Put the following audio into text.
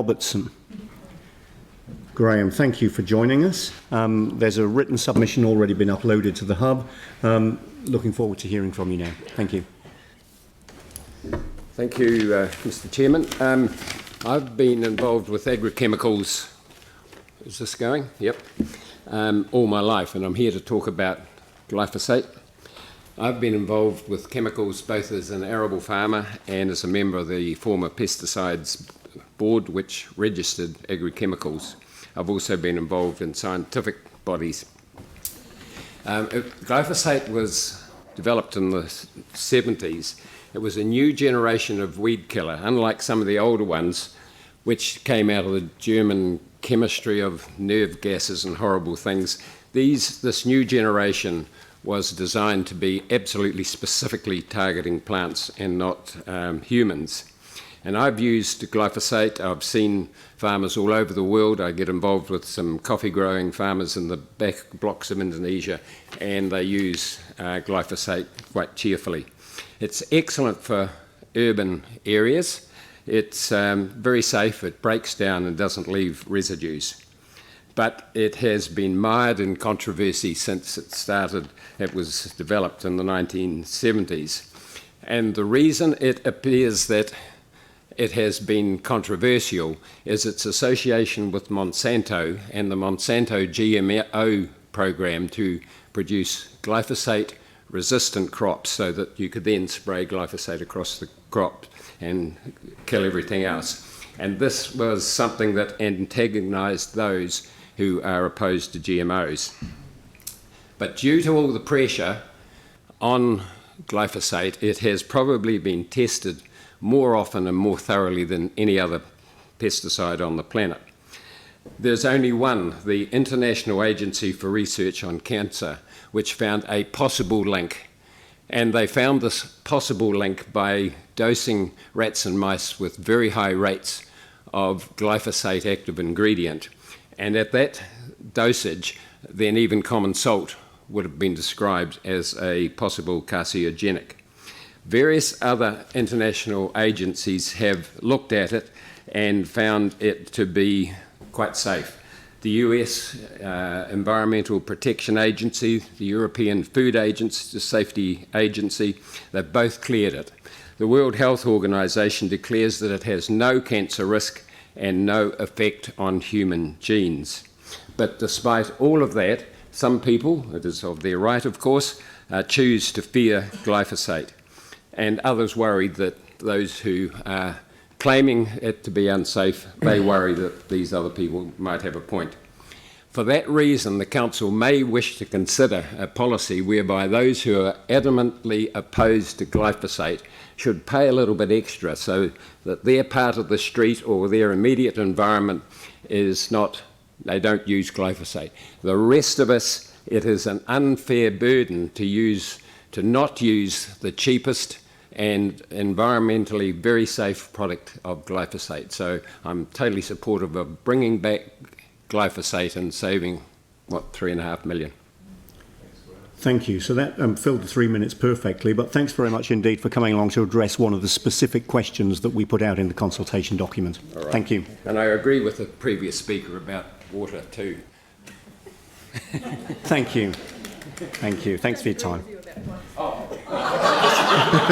Robertson. Graham, thank you for joining us. There's a written submission already been uploaded to the hub. Looking forward to hearing from you now. Thank you. Thank you, Mr. Chairman. I've been involved with agrochemicals, is this going? Yep, all my life, and I'm here to talk about glyphosate. I've been involved with chemicals both as an arable farmer and as a member of the former pesticides board which registered agrochemicals. I've also been involved in scientific bodies. Glyphosate was developed in the 70s. It was a new generation of weed killer, unlike some of the older ones, which came out of the German chemistry of nerve gases and horrible things. This new generation was designed to be absolutely specifically targeting plants and not humans. And I've used glyphosate. I've seen farmers all over the world. I get involved with some coffee growing farmers in the back blocks of Indonesia, and they use glyphosate quite cheerfully. It's excellent for urban areas. It's very safe. It breaks down and doesn't leave residues. But it has been mired in controversy since it started. It was developed in the 1970s. And the reason it appears that it has been controversial is its association with Monsanto and the Monsanto GMO program to produce glyphosate-resistant crops so that you could then spray glyphosate across the crop and kill everything else. And this was something that antagonized those who are opposed to GMOs. But due to all the pressure on glyphosate, it has probably been tested more often and more thoroughly than any other pesticide on the planet. There's only one, the International Agency for Research on Cancer, which found a possible link. And they found this possible link by dosing rats and mice with very high rates of glyphosate active ingredient. And at that dosage, then even common salt would have been described as a possible carcinogenic. Various other international agencies have looked at it and found it to be quite safe. The US Environmental Protection Agency, the European Food Safety Agency, they've both cleared it. The World Health Organization declares that it has no cancer risk and no effect on human genes. But despite all of that, some people, it is of their right of course, choose to fear glyphosate. And others worried that those who are claiming it to be unsafe, they worry that these other people might have a point. For that reason, the Council may wish to consider a policy whereby those who are adamantly opposed to glyphosate should pay a little bit extra so that their part of the street or their immediate environment is not, they don't use glyphosate. The rest of us, it is an unfair burden to not use the cheapest and environmentally very safe product of glyphosate. So I'm totally supportive of bringing back glyphosate and saving, 3.5 million. Thank you. So that filled the 3 minutes perfectly, but thanks very much indeed for coming along to address one of the specific questions that we put out in the consultation document. Right. Thank you. And I agree with the previous speaker about water too. Thank you. Thank you. Thanks for your time.